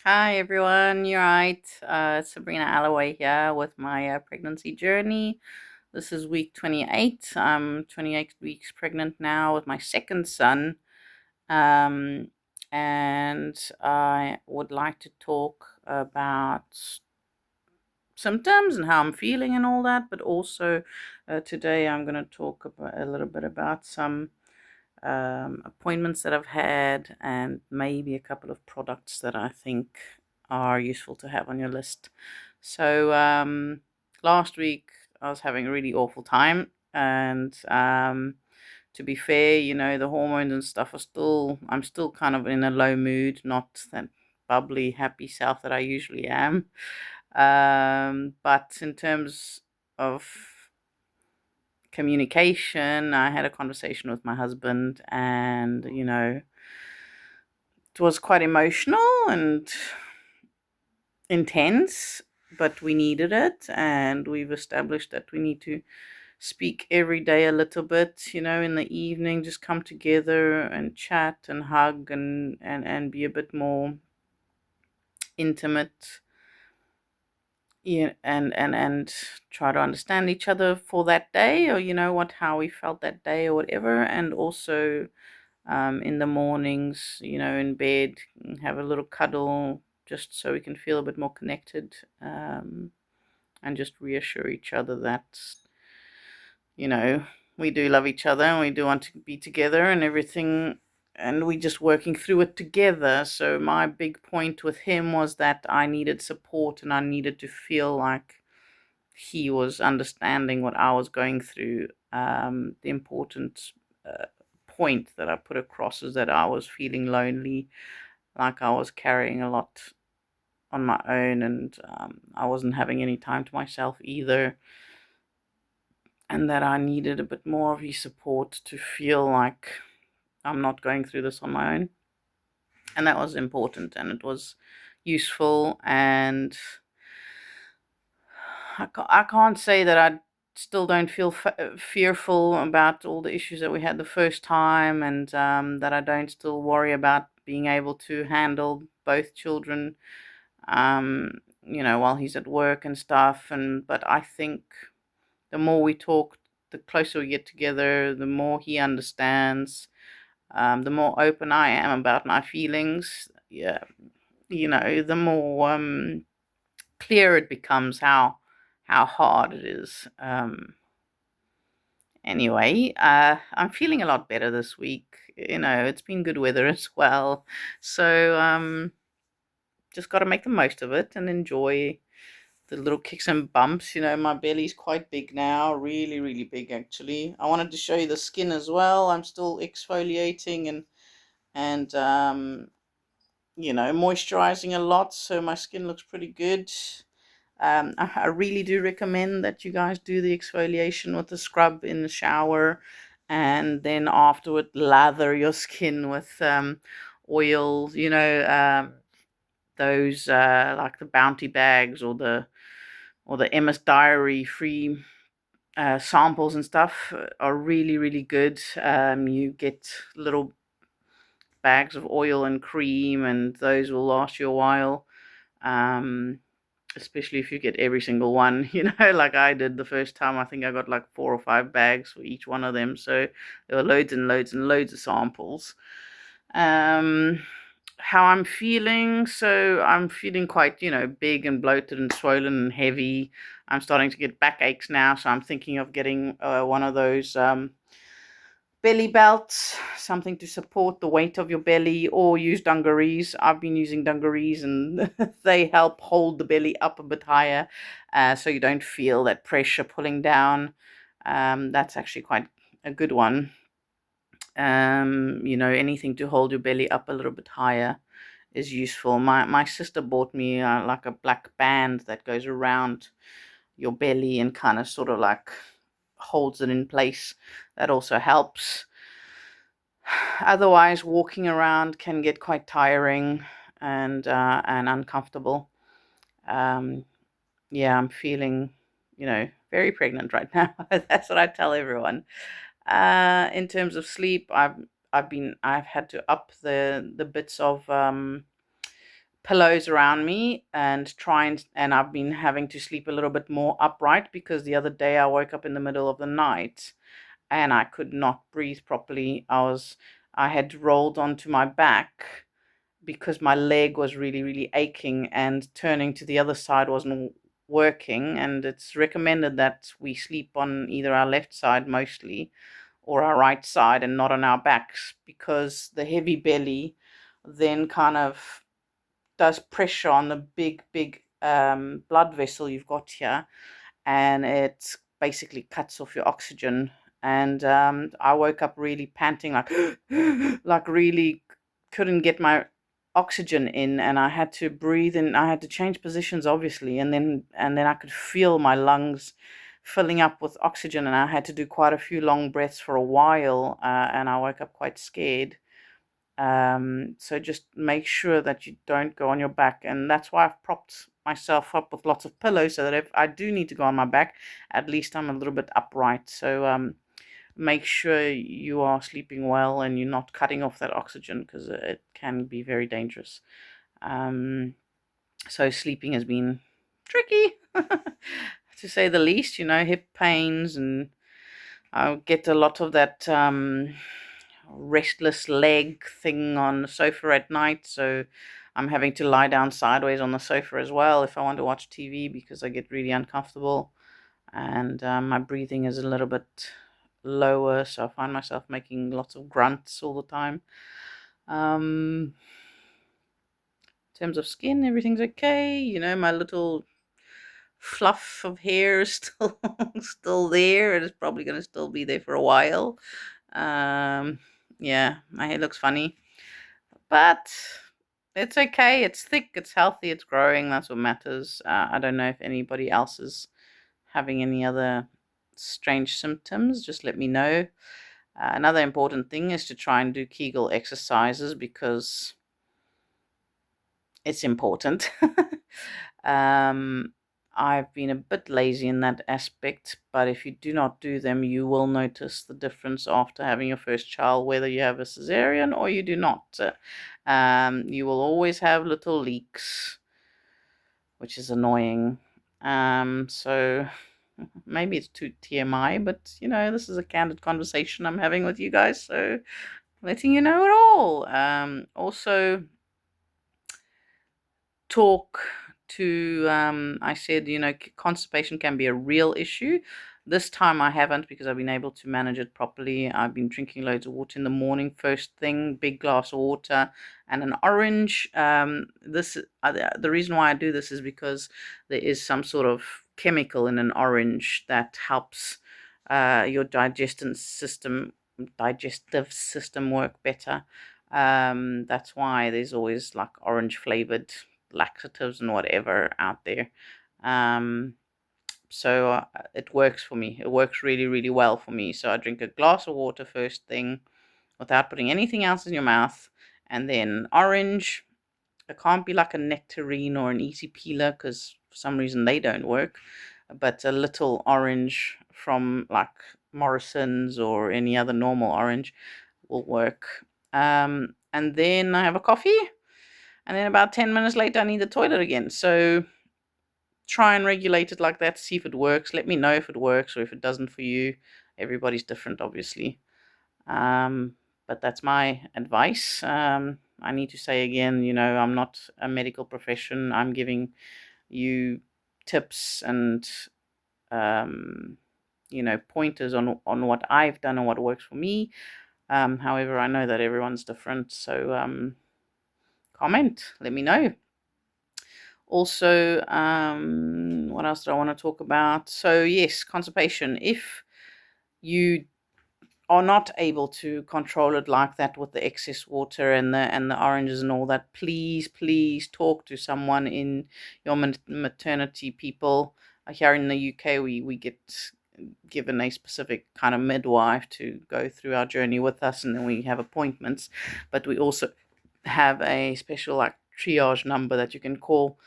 Hi everyone, you're right. It's Sabrina Alloway here with my pregnancy journey. This is week 28. I'm 28 weeks pregnant now with my second son. Um, and I would like to talk about symptoms and how I'm feeling and all that, but also today I'm going to talk about, a little bit about some appointments that I've had, and maybe a couple of products that I think are useful to have on your list. So, last week I was having a really awful time, and to be fair, the hormones and stuff I'm still kind of in a low mood, not that bubbly, happy self that I usually am. But in terms of communication, I had a conversation with my husband, and it was quite emotional and intense, but we needed it, and we've established that we need to speak every day a little bit, in the evening, just come together and chat and hug and be a bit more intimate. Yeah, and try to understand each other for that day, or how we felt that day or whatever. And also in the mornings, in bed, have a little cuddle just so we can feel a bit more connected, and just reassure each other that, you know, we do love each other and we do want to be together and everything. And we just working through it together. So my big point with him was that I needed support, and I needed to feel like he was understanding what I was going through. The important uh, point that I put across is that I was feeling lonely, like I was carrying a lot on my own, and I wasn't having any time to myself either, and that I needed a bit more of his support to feel like I'm not going through this on my own. And that was important, and it was useful. And I can't say that I still don't feel fearful about all the issues that we had the first time, and that I don't still worry about being able to handle both children, while he's at work and stuff. But I think the more we talk, the closer we get together, the more he understands, the more open I am about my feelings. Yeah, the more clear it becomes how hard it is. Anyway, I'm feeling a lot better this week. It's been good weather as well, so just got to make the most of it and enjoy the little kicks and bumps. My belly's quite big now, really, really big actually. I wanted to show you the skin as well. I'm still exfoliating and moisturizing a lot, so my skin looks pretty good. I really do recommend that you guys do the exfoliation with the scrub in the shower, and then afterward lather your skin with oils. Those like the Bounty bags or the MS Diary free samples and stuff are really, really good. You get little bags of oil and cream, and those will last you a while. Um, Especially if you get every single one, like I did the first time. I think I got like 4 or 5 bags for each one of them. So there were loads and loads and loads of samples. Um, how I'm feeling. So I'm feeling quite, big and bloated and swollen and heavy. I'm starting to get backaches now. So I'm thinking of getting one of those belly belts, something to support the weight of your belly, or use dungarees. I've been using dungarees, and they help hold the belly up a bit higher, so you don't feel that pressure pulling down. That's actually quite a good one. Anything to hold your belly up a little bit higher is useful. My sister bought me like a black band that goes around your belly and kind of sort of like holds it in place. That also helps. Otherwise, walking around can get quite tiring and uncomfortable. Um, yeah, I'm feeling, very pregnant right now. That's what I tell everyone. In terms of sleep, I've had to up the bits of pillows around me and and I've been having to sleep a little bit more upright because the other day I woke up in the middle of the night and I could not breathe properly. I had rolled onto my back because my leg was really, really aching, and turning to the other side wasn't working. And it's recommended that we sleep on either our left side mostly or our right side and not on our backs, because the heavy belly then kind of does pressure on the big blood vessel you've got here, and it basically cuts off your oxygen. And I woke up really panting, like like really couldn't get my oxygen in, and I had to breathe in. I had to change positions, obviously, and then I could feel my lungs filling up with oxygen, and I had to do quite a few long breaths for a while, and I woke up quite scared. So just make sure that you don't go on your back, and that's why I've propped myself up with lots of pillows, so that if I do need to go on my back, at least I'm a little bit upright. So make sure you are sleeping well and you're not cutting off that oxygen, because it can be very dangerous. Um, so sleeping has been tricky, to say the least. Hip pains, and I get a lot of that restless leg thing on the sofa at night, so I'm having to lie down sideways on the sofa as well if I want to watch TV, because I get really uncomfortable, and my breathing is a little bit lower, so I find myself making lots of grunts all the time. In terms of skin, everything's okay. My little fluff of hair is still still there. It is probably going to still be there for a while. Yeah, my hair looks funny, but it's okay. It's thick, it's healthy, it's growing. That's what matters. I don't know if anybody else is having any other strange symptoms. Just let me know. Another important thing is to try and do Kegel exercises, because it's important. um, I've been a bit lazy in that aspect, but if you do not do them, you will notice the difference after having your first child, whether you have a cesarean or you do not. You will always have little leaks, which is annoying. So maybe it's too TMI, but this is a candid conversation I'm having with you guys, so letting you know it all. Also, talk to, I said, constipation can be a real issue. This time I haven't, because I've been able to manage it properly. I've been drinking loads of water in the morning, first thing, big glass of water and an orange. The reason why I do this is because there is some sort of chemical in an orange that helps your digestive system work better. That's why there's always like orange flavored laxatives and whatever out there. Um, so it works for me. It works really, really well for me. So I drink a glass of water first thing without putting anything else in your mouth, and then orange. It can't be like a nectarine or an easy peeler, because for some reason they don't work. But a little orange from like Morrison's or any other normal orange will work. And then I have a coffee, and then about 10 minutes later, I need the toilet again. So try and regulate it like that, see if it works. Let me know if it works or if it doesn't for you. Everybody's different, obviously. Um, but that's my advice. I need to say again, I'm not a medical profession. I'm giving you tips and, um, pointers on what I've done and what works for me. However, I know that everyone's different. So comment, let me know. Also, what else do I want to talk about? So yes, constipation. If you are not able to control it like that with the excess water and the oranges and all that, please talk to someone in your maternity. People here in the UK, we get given a specific kind of midwife to go through our journey with us, and then we have appointments, but we also have a special like triage number that you can call,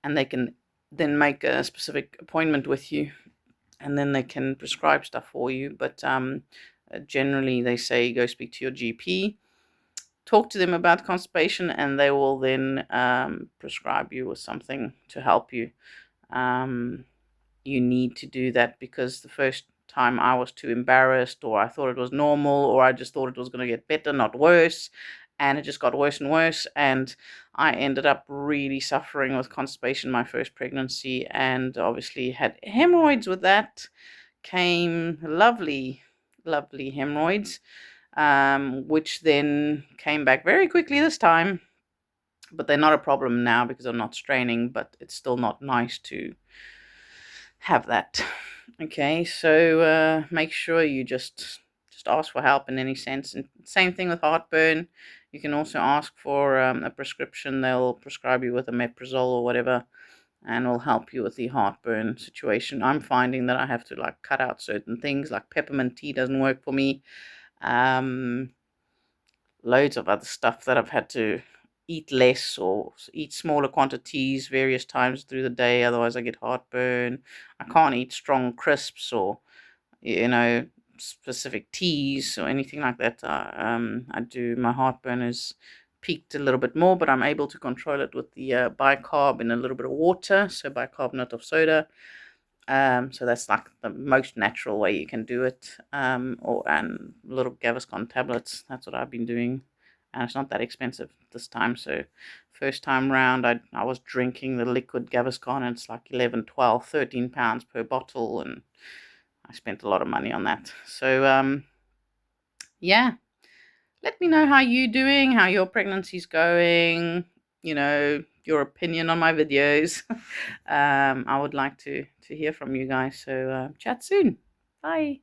and they can then make a specific appointment with you, and then they can prescribe stuff for you. But generally they say go speak to your GP, talk to them about constipation, and they will then prescribe you with something to help you. Um, you need to do that, because the first time I was too embarrassed, or I thought it was normal, or I just thought it was going to get better, not worse. And it just got worse and worse. And I ended up really suffering with constipation my first pregnancy, and obviously had hemorrhoids with that. Came lovely, lovely hemorrhoids, which then came back very quickly this time. But they're not a problem now because I'm not straining, but it's still not nice to have that. Okay, so make sure you just ask for help in any sense. And same thing with heartburn. You can also ask for a prescription. They'll prescribe you with a omeprazole or whatever, and will help you with the heartburn situation. I'm finding that I have to like cut out certain things, like peppermint tea doesn't work for me. Um, Loads of other stuff that I've had to eat less or eat smaller quantities various times through the day. Otherwise, I get heartburn. I can't eat strong crisps or, specific teas or anything like that. I do. My heartburn is peaked a little bit more, but I'm able to control it with the bicarb in a little bit of water, so bicarbonate of soda. So that's like the most natural way you can do it. And little Gaviscon tablets. That's what I've been doing, and it's not that expensive this time. So first time round, I was drinking the liquid Gaviscon, and it's like 11, 12, 13 pounds per bottle, and I spent a lot of money on that. So yeah, let me know how you're doing, how your pregnancy's going. Your opinion on my videos. I would like to hear from you guys. So chat soon. Bye.